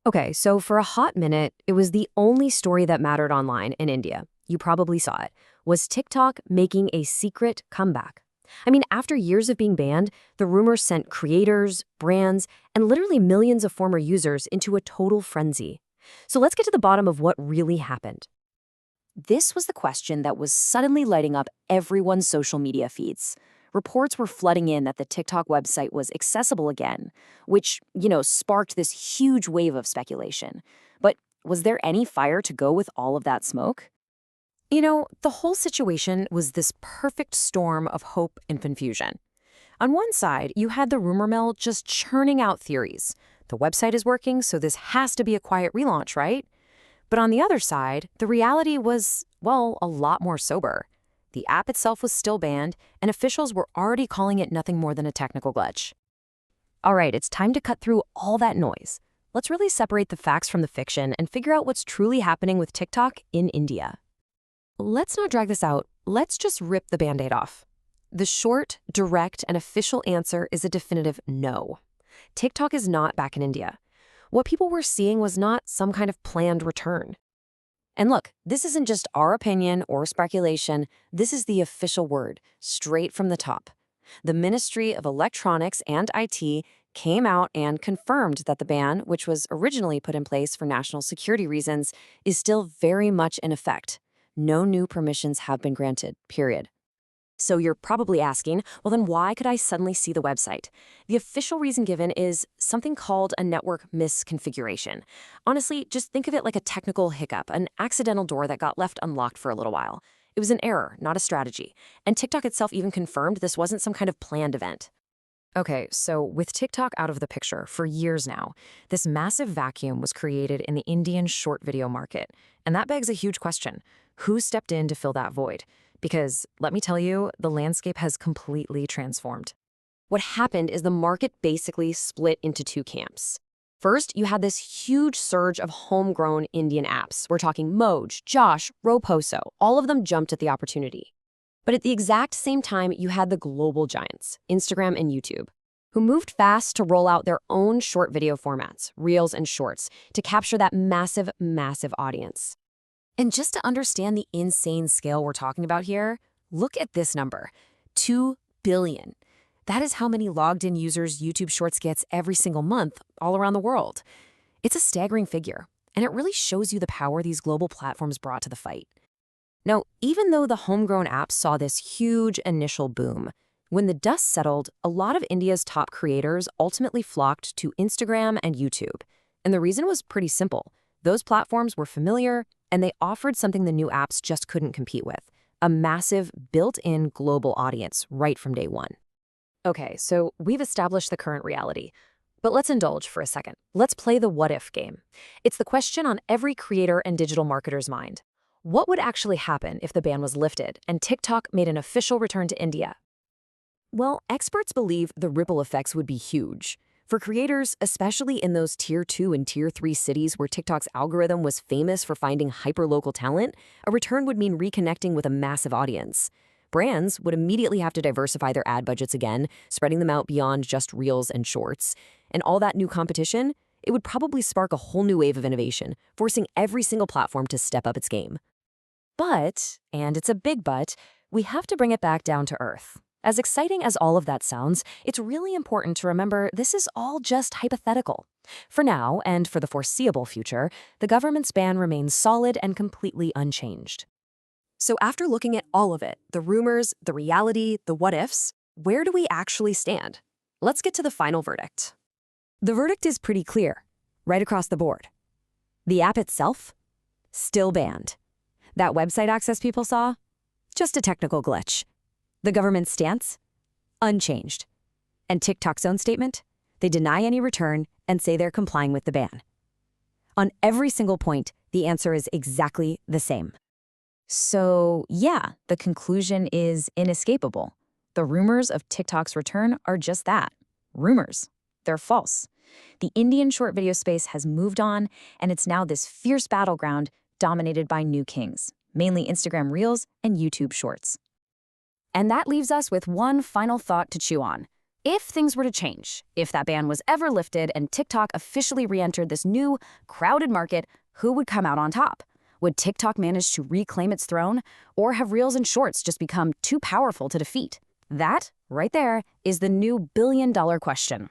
Okay, so for a hot minute, it was the only story that mattered online in India. You probably saw it. Was TikTok making a secret comeback? I mean, after years of being banned, the rumors sent creators, brands, and literally millions of former users into a total frenzy. So let's get to the bottom of what really happened. This was the question that was suddenly lighting up everyone's social media feeds. Reports were flooding in that the TikTok website was accessible again, which, sparked this huge wave of speculation. But was there any fire to go with all of that smoke? The whole situation was this perfect storm of hope and confusion. On one side, you had the rumor mill just churning out theories. The website is working, so this has to be a quiet relaunch, right? But on the other side, the reality was, well, a lot more sober. The app itself was still banned, and officials were already calling it nothing more than a technical glitch. All right, it's time to cut through all that noise. Let's really separate the facts from the fiction and figure out what's truly happening with TikTok in India. Let's not drag this out. Let's just rip the Band-Aid off. The short, direct, and official answer is a definitive no. TikTok is not back in India. What people were seeing was not some kind of planned return. And look, this isn't just our opinion or speculation. This is the official word, straight from the top. The Ministry of Electronics and IT came out and confirmed that the ban, which was originally put in place for national security reasons, is still very much in effect. No new permissions have been granted, period. So you're probably asking, well then why could I suddenly see the website? The official reason given is something called a network misconfiguration. Honestly, just think of it like a technical hiccup, an accidental door that got left unlocked for a little while. It was an error, not a strategy. And TikTok itself even confirmed this wasn't some kind of planned event. Okay, so with TikTok out of the picture for years now, this massive vacuum was created in the Indian short video market. And that begs a huge question. Who stepped in to fill that void? Because, let me tell you, the landscape has completely transformed. What happened is the market basically split into two camps. First, you had this huge surge of homegrown Indian apps. We're talking Moj, Josh, Roposo. All of them jumped at the opportunity. But at the exact same time, you had the global giants, Instagram and YouTube, who moved fast to roll out their own short video formats, Reels and Shorts, to capture that massive, massive audience. And just to understand the insane scale we're talking about here, look at this number, 2 billion. That is how many logged-in users YouTube Shorts gets every single month all around the world. It's a staggering figure, and it really shows you the power these global platforms brought to the fight. Now, even though the homegrown apps saw this huge initial boom, when the dust settled, a lot of India's top creators ultimately flocked to Instagram and YouTube. And the reason was pretty simple. Those platforms were familiar, and they offered something the new apps just couldn't compete with, a massive built-in global audience right from day one. Okay, so we've established the current reality, but let's indulge for a second. Let's play the what-if game. It's the question on every creator and digital marketer's mind. What would actually happen if the ban was lifted and TikTok made an official return to India? Well, experts believe the ripple effects would be huge. For creators, especially in those Tier 2 and Tier 3 cities where TikTok's algorithm was famous for finding hyperlocal talent, a return would mean reconnecting with a massive audience. Brands would immediately have to diversify their ad budgets again, spreading them out beyond just Reels and Shorts. And all that new competition, it would probably spark a whole new wave of innovation, forcing every single platform to step up its game. But, and it's a big but, we have to bring it back down to earth. As exciting as all of that sounds, it's really important to remember this is all just hypothetical. For now, and for the foreseeable future, the government's ban remains solid and completely unchanged. So after looking at all of it, the rumors, the reality, the what-ifs, where do we actually stand? Let's get to the final verdict. The verdict is pretty clear, right across the board. The app itself? Still banned. That website access people saw? Just a technical glitch. The government's stance? Unchanged. And TikTok's own statement? They deny any return and say they're complying with the ban. On every single point, the answer is exactly the same. So, yeah, the conclusion is inescapable. The rumors of TikTok's return are just that, rumors. They're false. The Indian short video space has moved on, and it's now this fierce battleground dominated by new kings, mainly Instagram Reels and YouTube Shorts. And that leaves us with one final thought to chew on. If things were to change, if that ban was ever lifted and TikTok officially re-entered this new, crowded market, who would come out on top? Would TikTok manage to reclaim its throne, or have Reels and Shorts just become too powerful to defeat? That, right there, is the new billion-dollar question.